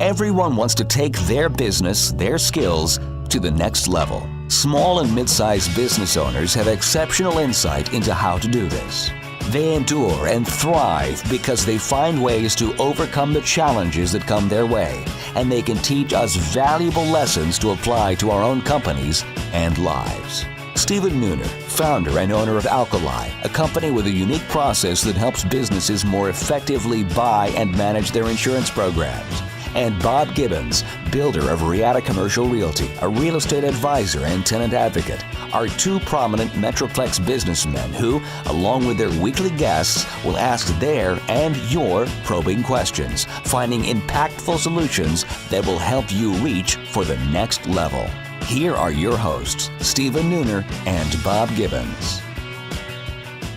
Everyone wants to take their business, their skills, to the next level. Small and mid-sized business owners have exceptional insight into how to do this. They endure and thrive because they find ways to overcome the challenges that come their way, and they can teach us valuable lessons to apply to our own companies and lives. Stephen Nooner, founder and owner of Alkali, a company with a unique process that helps businesses more effectively buy and manage their insurance programs. And Bob Gibbons, builder of Riata Commercial Realty, a real estate advisor and tenant advocate, are two prominent Metroplex businessmen who, along with their weekly guests, will ask their and your probing questions, finding impactful solutions that will help you reach for the next level. Here are your hosts, Stephen Nooner and Bob Gibbons.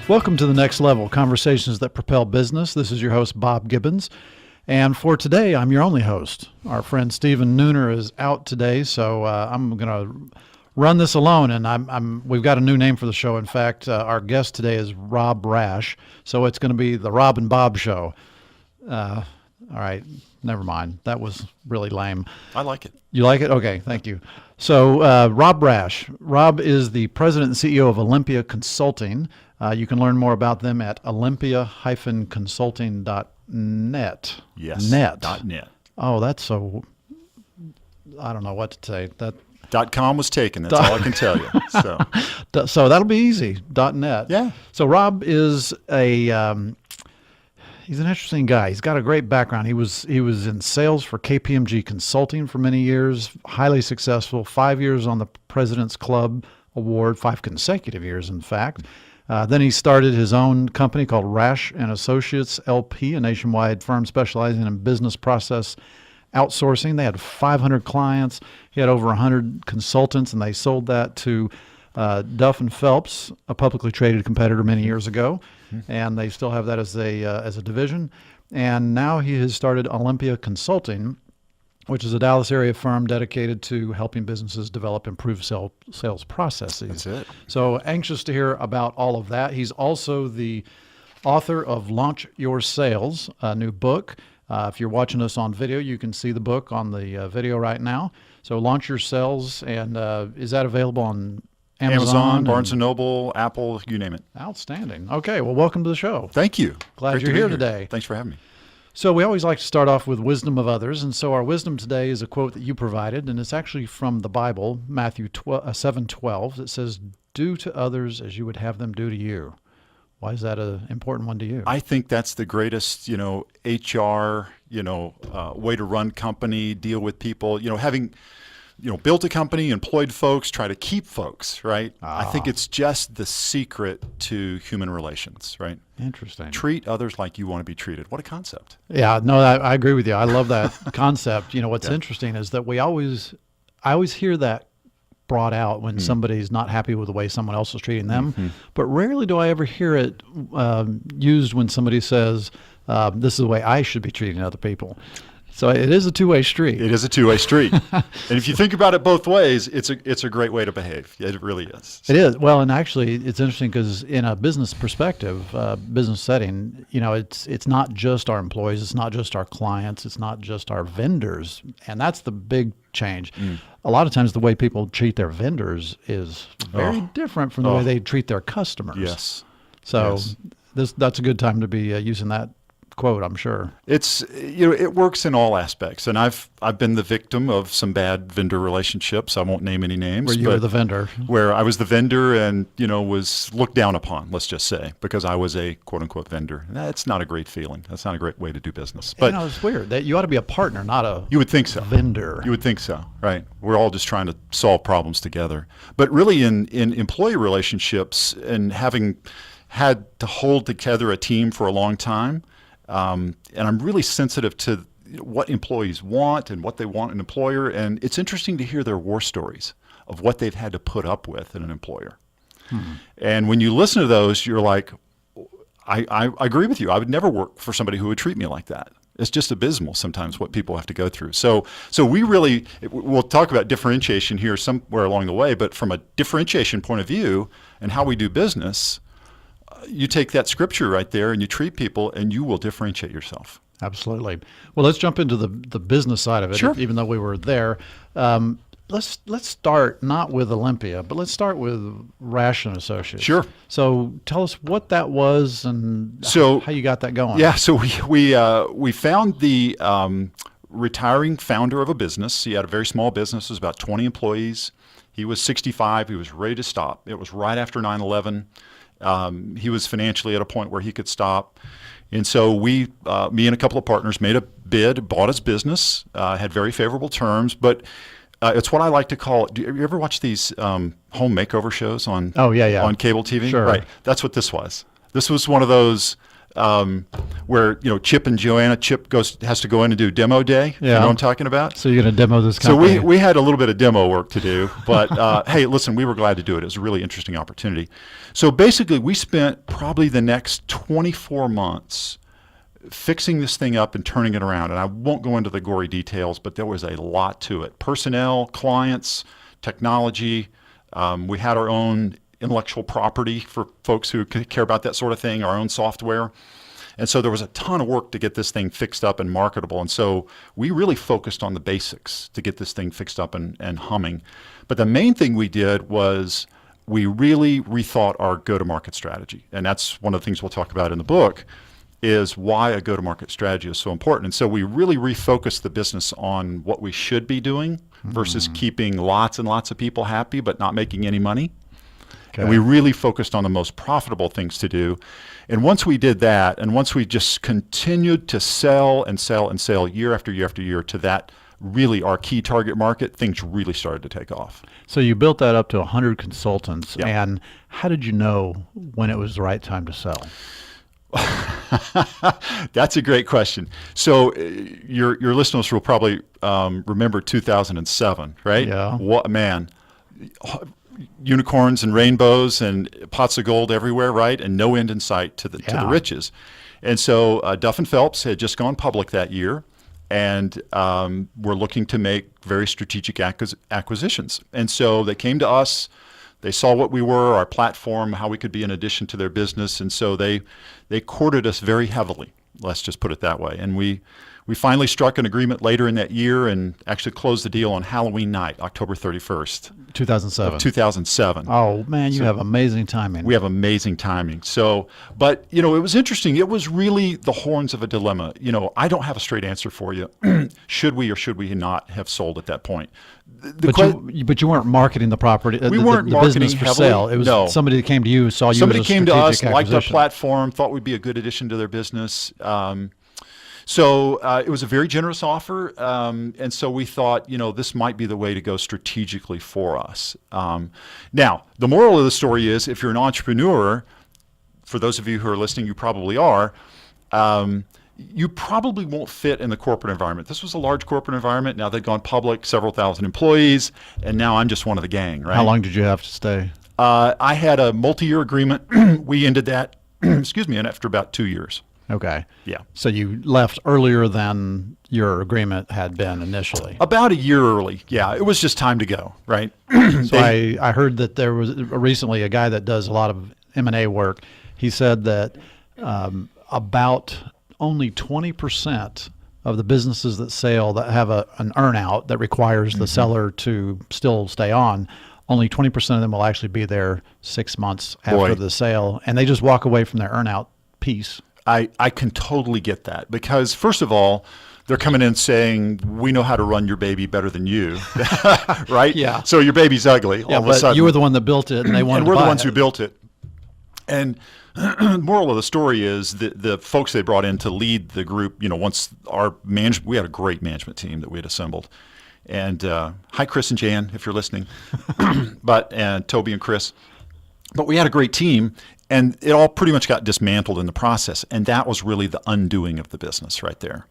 Welcome to The Next Level, Conversations that Propel Business. This is your host, Bob Gibbons. And for today, I'm your only host. Our friend Stephen Nooner is out today, so I'm going to run this alone. And we've got a new name for the show. In fact, our guest today is Rob Rash, so it's going to be the Rob and Bob Show. All right, never mind. That was really lame. I like it. You like it? Okay, thank you. So Rob Rash. Rob is the president and CEO of Olympia Consulting. You can learn more about them at olympia-consulting.net. Yes. .net. Oh, that's so, I don't know what to say. .com was taken. That's all I can tell you. So that'll be easy. .net. Yeah. So Rob is he's an interesting guy. He's got a great background. He was in sales for KPMG Consulting for many years, highly successful, 5 years on the President's Club Award, 5 consecutive years, in fact. Then he started his own company called Rash and Associates LP, a nationwide firm specializing in business process outsourcing. They had 500 clients. He had over 100 consultants, and they sold that to Duff & Phelps, a publicly traded competitor many years ago. And they still have that as a division. And now he has started Olympia Consulting, which is a Dallas area firm dedicated to helping businesses develop improved sales processes. That's it. So anxious to hear about all of that. He's also the author of Launch Your Sales, a new book. If you're watching us on video, you can see the book on the video right now. So Launch Your Sales, and is that available on Amazon, Barnes & Noble, Apple, you name it. Outstanding. Okay, well, welcome to the show. Thank you. Glad Great you're to be here today. Thanks for having me. So we always like to start off with wisdom of others, and so our wisdom today is a quote that you provided, and it's actually from the Bible, Matthew 7:12. It says, "Do to others as you would have them do to you." Why is that an important one to you? I think that's the greatest, HR, way to run company, deal with people, having built a company, employed folks, try to keep folks, right? I think it's just the secret to human relations, right? Interesting. Treat others like you want to be treated. What a concept. Yeah, no, I agree with you. I love that concept. What's interesting is that I always hear that brought out when somebody's not happy with the way someone else is treating them, but rarely do I ever hear it used when somebody says, this is the way I should be treating other people. So it is a two-way street. It is a two-way street. And if you think about it both ways, it's a great way to behave. It really is. It is. Well, and actually it's interesting because in a business perspective, business setting, it's not just our employees, it's not just our clients, it's not just our vendors. And that's the big change. A lot of times the way people treat their vendors is very different from the way they treat their customers. Yes. So that's a good time to be using that quote, I'm sure. It's it works in all aspects, and I've been the victim of some bad vendor relationships. I won't name any names. Where you were the vendor. Where I was the vendor and was looked down upon, let's just say, because I was a quote unquote vendor. That's not a great feeling. That's not a great way to do business. But it's weird that you ought to be a partner, not a you would think so vendor. You would think so, right? We're all just trying to solve problems together. But really, in employee relationships and having had to hold together a team for a long time. And I'm really sensitive to what employees want and what they want in an employer. And it's interesting to hear their war stories of what they've had to put up with in an employer. And when you listen to those, you're like, I agree with you. I would never work for somebody who would treat me like that. It's just abysmal sometimes what people have to go through. So we'll talk about differentiation here somewhere along the way, but from a differentiation point of view and how we do business, you take that scripture right there and you treat people and you will differentiate yourself. Absolutely. Well, let's jump into the business side of it, Sure. even though we were there. Let's start not with Olympia, but let's start with Rash and Associates. Sure. So tell us what that was and So- how you got that going. Yeah, so we found the retiring founder of a business. He had a very small business, it was about 20 employees. He was 65. He was ready to stop. It was right after 9/11. He was financially at a point where he could stop. And so me and a couple of partners made a bid, bought his business, had very favorable terms, but it's what I like to call, do you ever watch these home makeover shows on Oh, yeah. on cable TV? Sure. Right. That's what this was. This was one of those where, Chip and Joanna, Chip has to go in and do demo day. You Yeah. know what I'm talking about? So you're going to demo this So company. we had a little bit of demo work to do, but hey, listen, we were glad to do it. It was a really interesting opportunity. So basically, we spent probably the next 24 months fixing this thing up and turning it around. And I won't go into the gory details, but there was a lot to it. Personnel, clients, technology. We had our own intellectual property for folks who care about that sort of thing, our own software. And so there was a ton of work to get this thing fixed up and marketable. And so we really focused on the basics to get this thing fixed up and humming. But the main thing we did was we really rethought our go-to-market strategy. And that's one of the things we'll talk about in the book, is why a go-to-market strategy is so important. And so we really refocused the business on what we should be doing versus keeping lots and lots of people happy but not making any money. And we really focused on the most profitable things to do. And once we did that, and once we just continued to sell and sell and sell year after year after year to that really our key target market, things really started to take off. So you built that up to 100 consultants. Yeah. And how did you know when it was the right time to sell? That's a great question. So your listeners will probably remember 2007, right? Yeah. What, man, unicorns and rainbows and pots of gold everywhere, right? And no end in sight to the riches. And so Duff and Phelps had just gone public that year, and were looking to make very strategic acquisitions. And so they came to us. They saw what we were, our platform, how we could be an addition to their business, and so they courted us very heavily. Let's just put it that way. And we finally struck an agreement later in that year and actually closed the deal on Halloween night, October 31st, 2007. of 2007. Oh, man, you have amazing timing. We have amazing timing. So, but, it was interesting. It was really the horns of a dilemma. I don't have a straight answer for you. Should we or should we not have sold at that point? But you weren't marketing the property, We the weren't marketing business for heavily. sale. It was No. somebody that came to you, saw you Somebody as a came to us, strategic liked our acquisition. platform, thought we'd be a good addition to their business. So it was a very generous offer, and so we thought, this might be the way to go strategically for us. Now, the moral of the story is, if you're an entrepreneur, for those of you who are listening, you probably are, you probably won't fit in the corporate environment. This was a large corporate environment. Now they'd gone public, several thousand employees, and now I'm just one of the gang, right? How long did you have to stay? I had a multi-year agreement. We ended that, excuse me, and after about 2 years. Okay. Yeah. So you left earlier than your agreement had been initially. About a year early. Yeah, it was just time to go, right? So I heard that there was recently a guy that does a lot of M&A work. He said that about only 20% of the businesses that sell that have an earnout that requires the seller to still stay on, only 20% of them will actually be there 6 months after the sale, and they just walk away from their earnout piece. I can totally get that, because first of all, they're coming in saying, we know how to run your baby better than you, right? Yeah. So your baby's ugly all of a but sudden. you were the one that built it, and they wanted And we're to the buy ones it. who built it. And moral of the story is the folks they brought in to lead the group, once we had a great management team that we had assembled. And hi, Chris and Jan, if you're listening, and Toby and Chris. But we had a great team, and it all pretty much got dismantled in the process. And that was really the undoing of the business right there.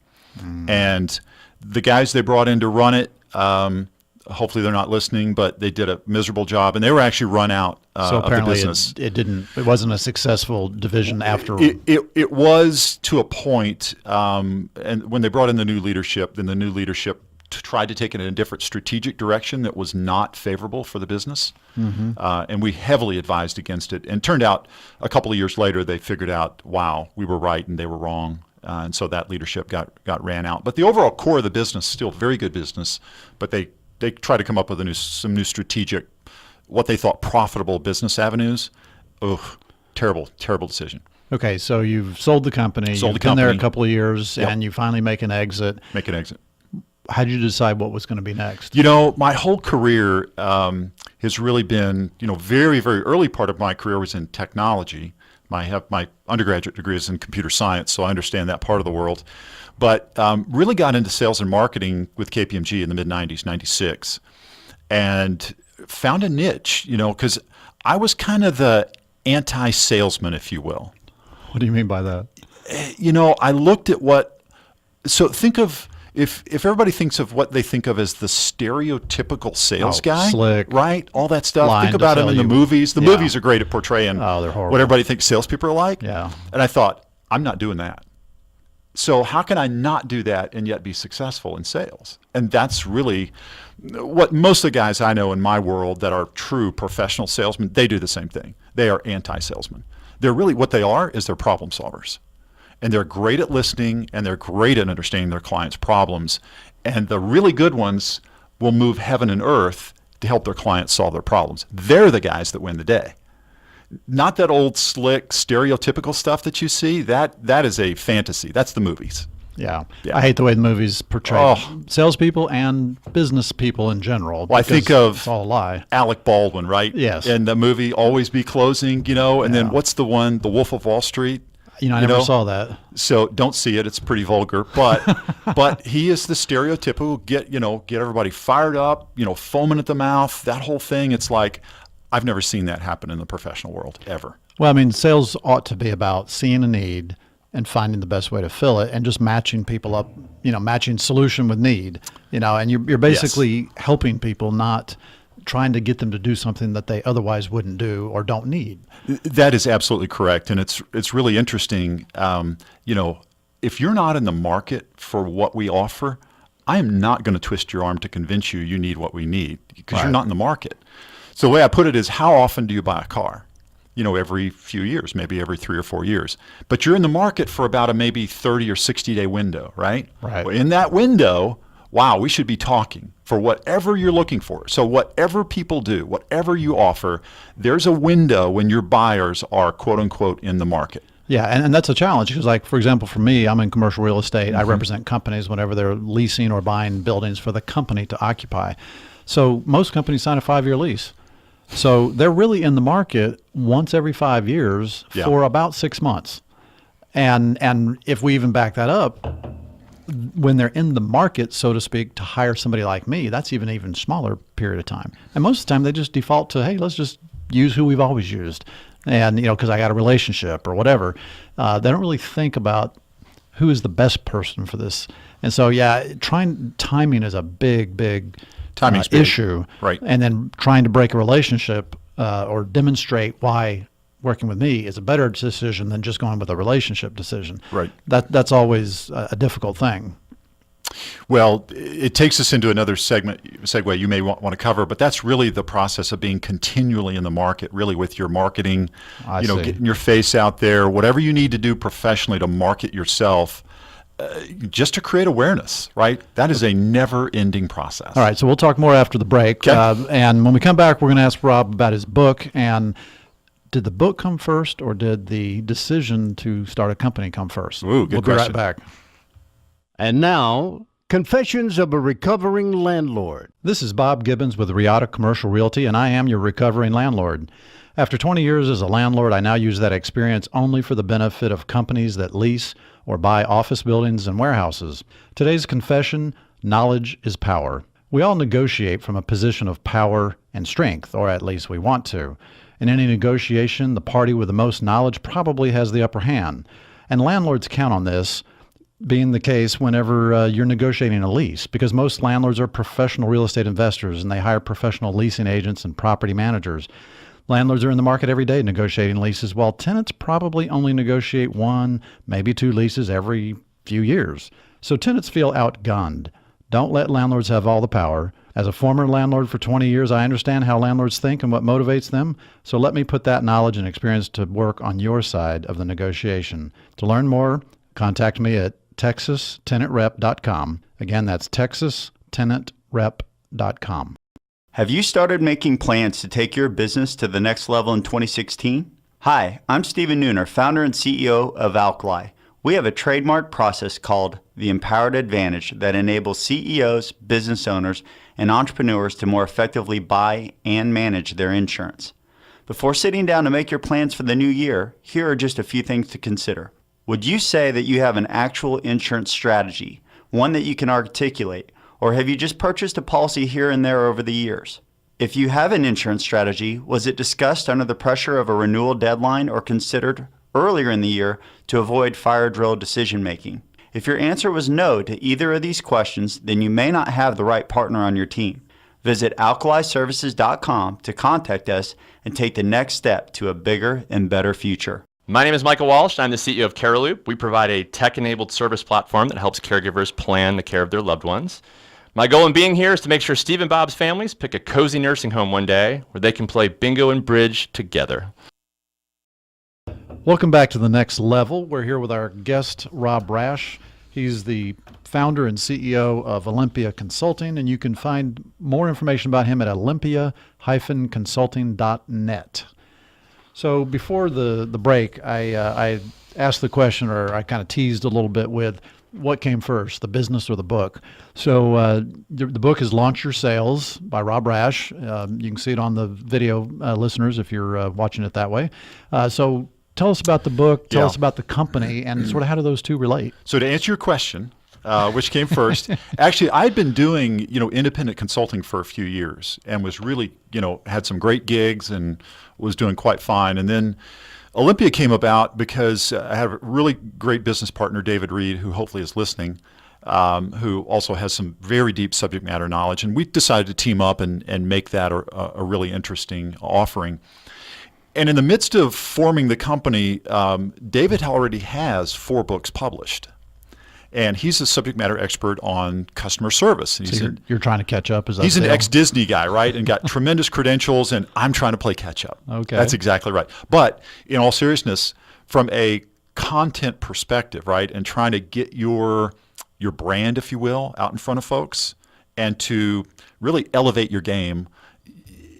And the guys they brought in to run it, hopefully they're not listening, but they did a miserable job, and they were actually run out So of the apparently business. it wasn't a successful division after. It was to a point, and when they brought in the new leadership, then the new leadership tried to take it in a different strategic direction that was not favorable for the business. And we heavily advised against it. And it turned out a couple of years later, they figured out, wow, we were right and they were wrong. and so that leadership got ran out. But the overall core of the business, still very good business, but they try to come up with some new strategic, what they thought profitable business avenues. Ugh, terrible decision. Okay, so you've sold the company. You've been there a couple of years, and you finally make an exit. How did you decide what was going to be next? My whole career has really been, very, very early part of my career was in technology. My undergraduate degree is in computer science, so I understand that part of the world. But really got into sales and marketing with KPMG in the mid-90s, 96, and found a niche, because I was kind of the anti-salesman, if you will. What do you mean by that? I looked at think of, if everybody thinks of what they think of as the stereotypical sales guy, slick, right? All that stuff. Think about him in the movies. The movies are great at portraying they're horrible. What everybody thinks salespeople are like. Yeah. And I thought, I'm not doing that. So how can I not do that and yet be successful in sales? And that's really what most of the guys I know in my world that are true professional salesmen, they do the same thing. They are anti-salesmen. They're really, what they are is they're problem solvers. And they're great at listening, and they're great at understanding their clients' problems. And the really good ones will move heaven and earth to help their clients solve their problems. They're the guys that win the day. Not that old, slick, stereotypical stuff that you see. That is a fantasy. That's the movies. Yeah. I hate the way the movies portray salespeople and business people in general. Well, I think of it's all a lie. Alec Baldwin, right? Yes. And the movie Always Be Closing, and then what's the one, The Wolf of Wall Street? I never saw that. So don't see it. It's pretty vulgar. But he is the stereotypical get everybody fired up, foaming at the mouth, that whole thing. It's like, I've never seen that happen in the professional world ever. Well, I mean, sales ought to be about seeing a need and finding the best way to fill it and just matching people up, matching solution with need, and you're basically helping people, not trying to get them to do something that they otherwise wouldn't do or don't need. That is absolutely correct. And it's really interesting. If you're not in the market for what we offer, I am not going to twist your arm to convince you need what we need, because you're not in the market. So the way I put it is, how often do you buy a car? Every few years, maybe every 3 or 4 years. But you're in the market for about a maybe 30 or 60-day window, right? Right. Well, in that window, we should be talking for whatever you're looking for. So whatever people do, whatever you offer, there's a window when your buyers are, quote unquote, in the market. Yeah, and that's a challenge because, like, for example, for me, I'm in commercial real estate. I represent companies whenever they're leasing or buying buildings for the company to occupy. So most companies sign a 5-year lease. So they're really in the market once every 5 years for about 6 months. And if we even back that up, when they're in the market, so to speak, to hire somebody like me, that's even smaller period of time. And most of the time they just default to, hey, let's just use who we've always used. And, because I got a relationship or whatever. They don't really think about who is the best person for this. And so, timing is a big issue. Right. And then trying to break a relationship or demonstrate why working with me is a better decision than just going with a relationship decision. Right. That's always a difficult thing. Well, it takes us into another segue you may want to cover, but that's really the process of being continually in the market, really with your marketing, getting your face out there, whatever you need to do professionally to market yourself, just to create awareness, right? That is a never-ending process. All right, so we'll talk more after the break. Okay. And when we come back, we're going to ask Rob about his book. And did the book come first, or did the decision to start a company come first? Ooh, good question. question. Be right back. And now, Confessions of a Recovering Landlord. This is Bob Gibbons with Riata Commercial Realty, and I am your recovering landlord. After 20 years as a landlord, I now use that experience only for the benefit of companies that lease or buy office buildings and warehouses. Today's confession: knowledge is power. We all negotiate from a position of power and strength, or at least we want to. In any negotiation, the party with the most knowledge probably has the upper hand. And landlords count on this being the case whenever you're negotiating a lease, because most landlords are professional real estate investors and they hire professional leasing agents and property managers. Landlords are in the market every day negotiating leases, while tenants probably only negotiate 1, maybe 2 leases every few years. So tenants feel outgunned. Don't let landlords have all the power. As a former landlord for 20 years, I understand how landlords think and what motivates them. So let me put that knowledge and experience to work on your side of the negotiation. To learn more, contact me at texastenantrep.com. Again, that's texastenantrep.com. Have you started making plans to take your business to the next level in 2016? Hi, I'm Stephen Nooner, founder and CEO of Alkali. We have a trademark process called the Empowered Advantage that enables CEOs, business owners, and entrepreneurs to more effectively buy and manage their insurance. Before sitting down to make your plans for the new year, here are just a few things to consider. Would you say that you have an actual insurance strategy, one that you can articulate, or have you just purchased a policy here and there over the years? If you have an insurance strategy, was it discussed under the pressure of a renewal deadline or considered earlier in the year to avoid fire drill decision making? If your answer was no to either of these questions, then you may not have the right partner on your team. Visit alkaliservices.com to contact us and take the next step to a bigger and better future. My name is Michael Walsh. I'm the CEO of CareLoop. We provide a tech-enabled service platform that helps caregivers plan the care of their loved ones. My goal in being here is to make sure Steve and Bob's families pick a cozy nursing home one day where they can play bingo and bridge together. Welcome back to The Next Level. We're here with our guest, Rob Rash. He's the founder and CEO of Olympia Consulting, and you can find more information about him at olympia-consulting.net. So before the break, I asked the question, or I kind of teased a little bit with what came first, the business or the book. So the book is Launch Your Sales by Rob Rash. You can see it on the video, listeners, if you're watching it that way. So tell us about the book, tell us about the company, and sort of how do those two relate? So to answer your question, which came first, actually I'd been doing, independent consulting for a few years and was really, had some great gigs and was doing quite fine. And then Olympia came about because I had a really great business partner, David Reed, who hopefully is listening, who also has some very deep subject matter knowledge. And we decided to team up and make that a really interesting offering. And in the midst of forming the company, David already has 4 books published. And he's a subject matter expert on customer service. And So you're trying to catch up? Is that he's an the deal? ex-Disney guy, right? And got tremendous credentials, and I'm trying to play catch up. Okay. That's exactly right. But in all seriousness, from a content perspective, right, and trying to get your brand, if you will, out in front of folks and to really elevate your game,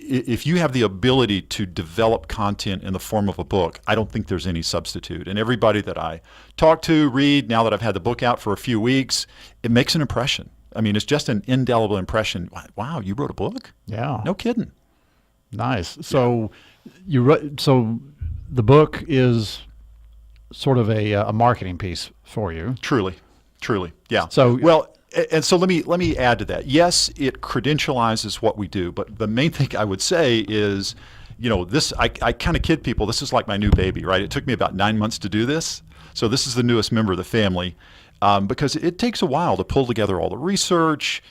if you have the ability to develop content in the form of a book, I don't think there's any substitute. And everybody that I talk to, read, now that I've had the book out for a few weeks, it makes an impression. I mean, it's just an indelible impression. Wow, you wrote a book? Yeah. No kidding. Nice. So so the book is sort of a marketing piece for you. Truly, yeah. So well, and so let me add to that. Yes, it credentializes what we do, but the main thing I would say is, this I kind of kid people. This is like my new baby, right? It took me about 9 months to do this, so this is the newest member of the family, because it takes a while to pull together all the research,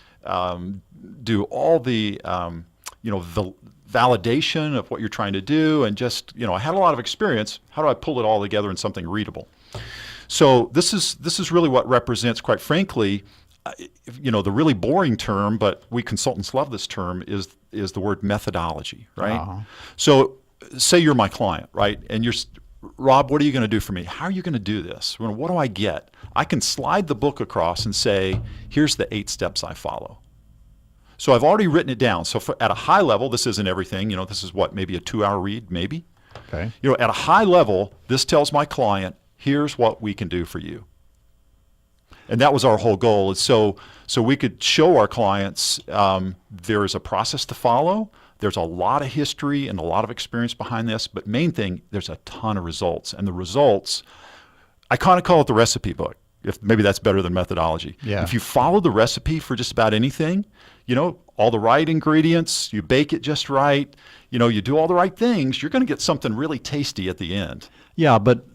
do all the the validation of what you're trying to do, and just I had a lot of experience. How do I pull it all together in something readable? So this is really what represents, quite frankly, the really boring term, but we consultants love this term, is the word methodology, right? Uh-huh. So say you're my client, right? And you're, Rob, what are you going to do for me? How are you going to do this? What do I get? I can slide the book across and say, here's the 8 steps I follow. So I've already written it down. So at a high level, this isn't everything. This is maybe a 2-hour read, maybe. Okay. At a high level, this tells my client, here's what we can do for you. And that was our whole goal, is so we could show our clients there is a process to follow. There's a lot of history and a lot of experience behind this, but main thing, there's a ton of results. And the results, I kind of call it the recipe book. If maybe that's better than methodology. Yeah. If you follow the recipe for just about anything, all the right ingredients, you bake it just right, you do all the right things, you're going to get something really tasty at the end. Yeah, but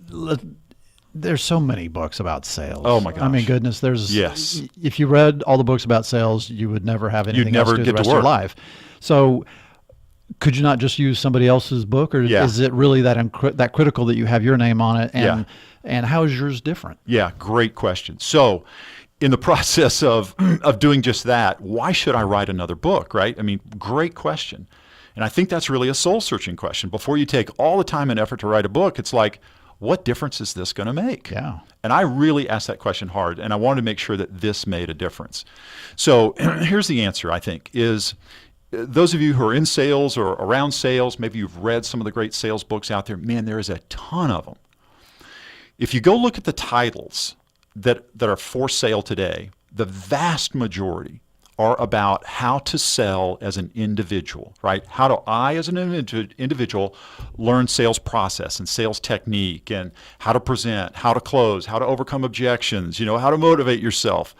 there's so many books about sales. Oh my gosh. I mean, goodness, Yes. If you read all the books about sales, you would never have anything never else to do get the to rest of your work. life. So could you not just use somebody else's book, or Yeah. is it really that critical that you have your name on it? And Yeah. and how is yours different? Yeah, great question. So in the process of doing just that, why should I write another book, right? I mean, great question. And I think that's really a soul-searching question. Before you take all the time and effort to write a book, it's like, what difference is this going to make? Yeah. And I really asked that question hard, and I wanted to make sure that this made a difference. So here's the answer, I think, is those of you who are in sales or around sales, maybe you've read some of the great sales books out there. Man, there is a ton of them. If you go look at the titles that are for sale today, the vast majority are about how to sell as an individual, right? How do I, as an individual, learn sales process and sales technique and how to present, how to close, how to overcome objections, how to motivate yourself.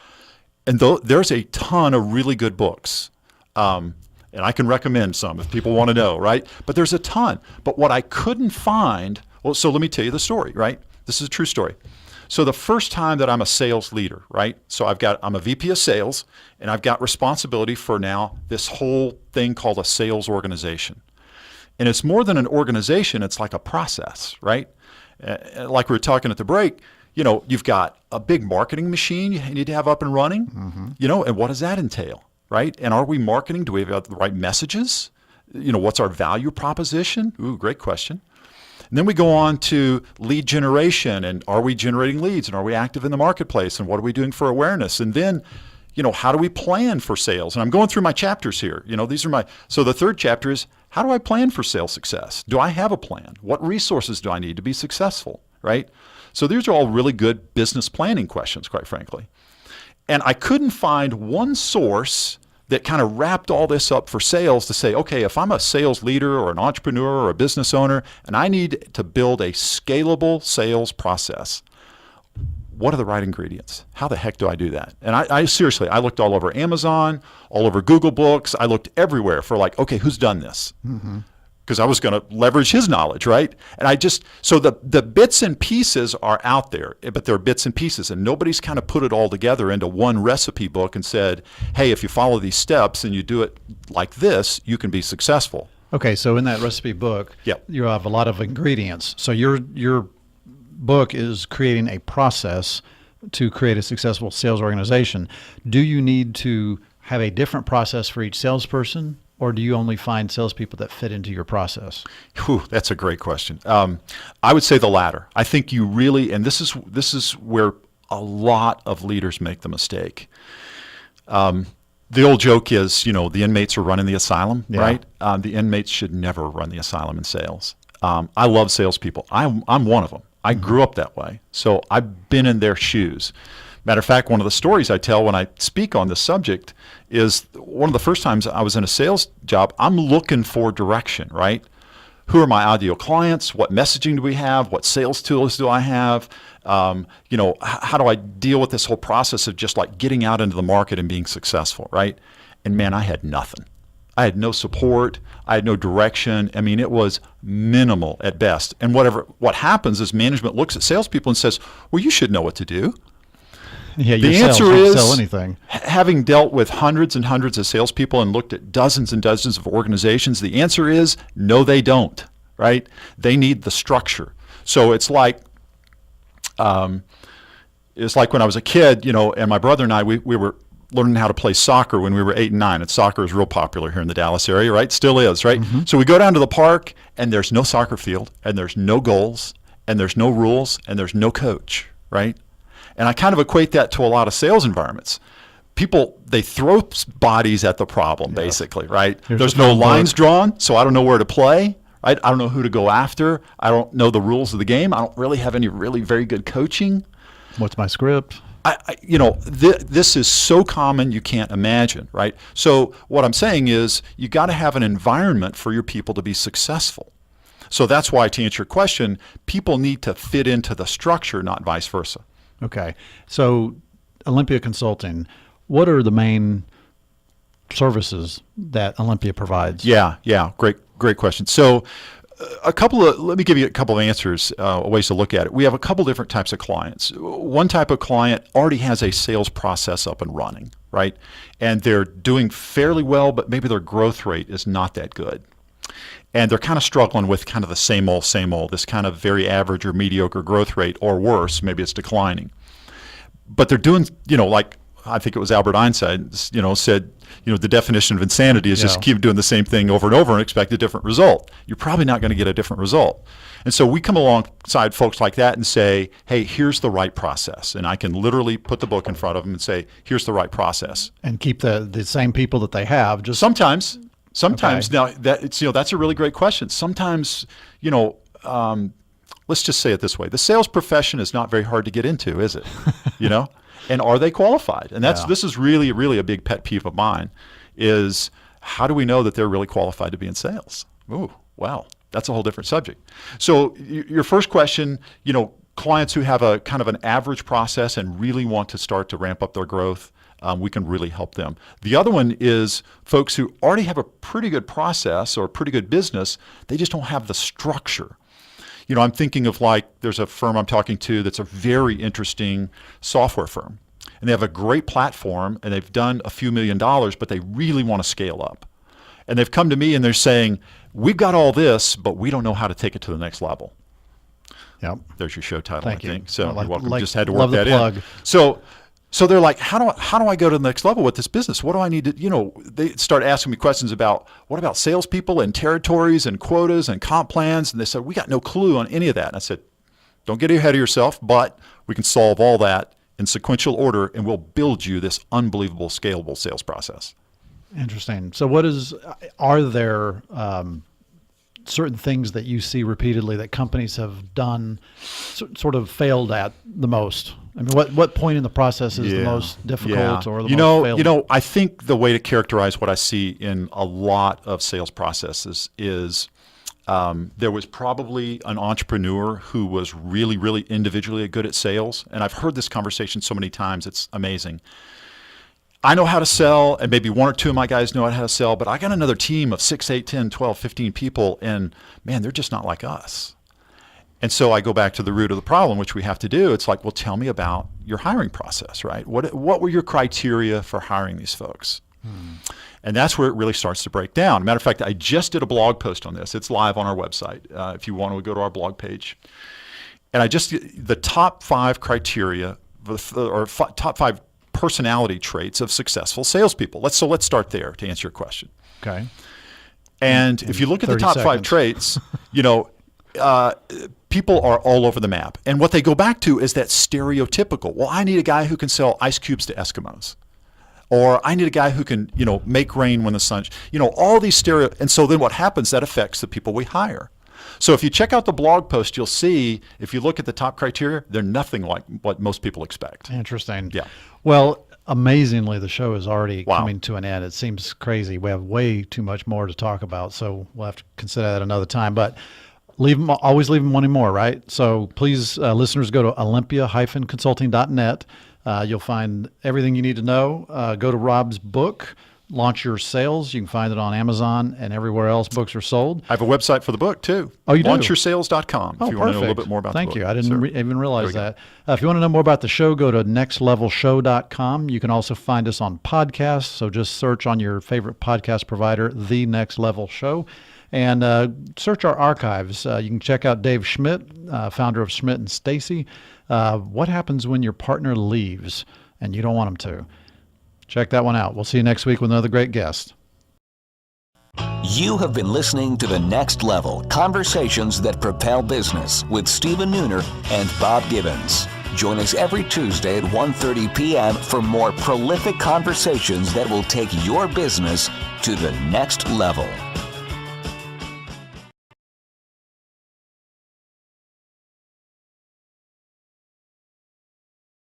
And there's a ton of really good books. And I can recommend some if people want to know, right? But there's a ton. But what I couldn't find, so let me tell you the story, right? This is a true story. So the first time that I'm a sales leader, right? So I'm a VP of sales, and I've got responsibility for now this whole thing called a sales organization. And it's more than an organization, it's like a process, right? Like we were talking at the break, you've got a big marketing machine you need to have up and running, and what does that entail, right? And are we marketing? Do we have the right messages? What's our value proposition? Ooh, great question. And then we go on to lead generation, and are we generating leads, and are we active in the marketplace, and what are we doing for awareness? And then, how do we plan for sales? And I'm going through my chapters here. So the third chapter is, how do I plan for sales success? Do I have a plan? What resources do I need to be successful, right? So these are all really good business planning questions, quite frankly. And I couldn't find one source that kind of wrapped all this up for sales to say, okay, if I'm a sales leader or an entrepreneur or a business owner and I need to build a scalable sales process, what are the right ingredients? How the heck do I do that? And I seriously, I looked all over Amazon, all over Google Books. I looked everywhere for okay, who's done this? Because I was going to leverage his knowledge, right? And so the bits and pieces are out there, but they're bits and pieces, and nobody's kind of put it all together into one recipe book and said, hey, if you follow these steps and you do it like this, you can be successful. Okay, so in that recipe book, Yep. you have a lot of ingredients. So your book is creating a process to create a successful sales organization. Do you need to have a different process for each salesperson? Or do you only find salespeople that fit into your process? Whew, that's a great question. I would say the latter. I think you really, and this is where a lot of leaders make the mistake. The old joke is, the inmates are running the asylum, right? The inmates should never run the asylum in sales. I love salespeople. I'm one of them. I grew up that way, so I've been in their shoes. Matter of fact, one of the stories I tell when I speak on this subject is one of the first times I was in a sales job, I'm looking for direction, right? Who are my ideal clients? What messaging do we have? What sales tools do I have? How do I deal with this whole process of just getting out into the market and being successful, right? And man, I had nothing. I had no support. I had no direction. I mean, it was minimal at best. And what happens is management looks at salespeople and says, well, you should know what to do. Yeah, the your answer sales is, don't sell anything. Having dealt with hundreds and hundreds of salespeople and looked at dozens and dozens of organizations, the answer is no, they don't, right? They need the structure. So it's like when I was a kid, and my brother and I, we were learning how to play soccer when we were 8 and 9. And soccer is real popular here in the Dallas area, right? Still is, right? Mm-hmm. So we go down to the park, and there's no soccer field, and there's no goals, and there's no rules, and there's no coach, right? And I kind of equate that to a lot of sales environments. People, they throw bodies at the problem, basically, right? There's no lines drawn, so I don't know where to play, right? I don't know who to go after. I don't know the rules of the game. I don't really have any really very good coaching. What's my script? This is so common you can't imagine, right? So what I'm saying is you got to have an environment for your people to be successful. So that's why, to answer your question, people need to fit into the structure, not vice versa. Okay. So Olympia Consulting, what are the main services that Olympia provides? Yeah. Great question. So let me give you a couple of answers, ways to look at it. We have a couple different types of clients. One type of client already has a sales process up and running, right? And they're doing fairly well, but maybe their growth rate is not that good. And they're kind of struggling with kind of the same old, this kind of very average or mediocre growth rate, or worse, maybe it's declining. But they're doing, I think it was Albert Einstein, said, the definition of insanity is just Yeah. keep doing the same thing over and over and expect a different result. You're probably not going to get a different result. And so we come alongside folks like that and say, hey, here's the right process. And I can literally put the book in front of them and say, here's the right process. And keep the same people that they have. Just Sometimes Okay. now that's a really great question. Sometimes, let's just say it this way: the sales profession is not very hard to get into, is it? And are they qualified? And this is really, really a big pet peeve of mine. Is how do we know that they're really qualified to be in sales? Ooh, wow, that's a whole different subject. So your first question, clients who have a kind of an average process and really want to start to ramp up their growth. We can really help them. The other one is folks who already have a pretty good process or a pretty good business. They just don't have the structure. I'm thinking of there's a firm I'm talking to that's a very interesting software firm. And they have a great platform and they've done a few $1 million, but they really want to scale up. And they've come to me and they're saying, we've got all this, but we don't know how to take it to the next level. Yep. There's your show title, Thank I you. think. So Like- you're welcome. like- Just had to love work the that plug. in. So they're like, how do I go to the next level with this business? What do I need to, they start asking me questions about what about salespeople and territories and quotas and comp plans? And they said, we got no clue on any of that. And I said, don't get ahead of yourself, but we can solve all that in sequential order and we'll build you this unbelievable scalable sales process. Interesting. So are there certain things that you see repeatedly that companies have done sort of failed at the most? I mean, what point in the process is the most difficult or the most failed? I think the way to characterize what I see in a lot of sales processes is there was probably an entrepreneur who was really, really individually good at sales. And I've heard this conversation so many times, it's amazing. I know how to sell, and maybe one or two of my guys know how to sell, but I got another team of 6, 8, 10, 12, 15 people, and man, they're just not like us. And so I go back to the root of the problem, which we have to do. It's like, well, tell me about your hiring process, right? What were your criteria for hiring these folks? And that's where it really starts to break down. Matter of fact, I just did a blog post on this. It's live on our website. If you want to go to our blog page. And the top 5 criteria, top 5 personality traits of successful salespeople. Let's start there to answer your question. Okay. And if you look at the top 5 traits, people are all over the map. And what they go back to is that stereotypical, well, I need a guy who can sell ice cubes to Eskimos. Or I need a guy who can, make rain when the sun, all these and so then what happens, that affects the people we hire. So if you check out the blog post, you'll see, if you look at the top criteria, they're nothing like what most people expect. Interesting. Yeah. Well, amazingly, the show is already Wow. coming to an end. It seems crazy. We have way too much more to talk about, so we'll have to consider that another time. But always leave them wanting more, right? So please, listeners, go to olympia-consulting.net. You'll find everything you need to know. Go to Rob's book, Launch Your Sales. You can find it on Amazon and everywhere else books are sold. I have a website for the book too. Oh, you do? LaunchYourSales.com if you want to know a little bit more about Thank the book. you. I didn't even realize There we that. If you want to know more about the show, go to nextlevelshow.com. You can also find us on podcasts. So just search on your favorite podcast provider, The Next Level Show, and search our archives. You can check out Dave Schmidt, founder of Schmidt & Stacy. What happens when your partner leaves and you don't want them to? Check that one out. We'll see you next week with another great guest. You have been listening to The Next Level, Conversations That Propel Business with Stephen Nooner and Bob Gibbons. Join us every Tuesday at 1:30 p.m. for more prolific conversations that will take your business to the next level.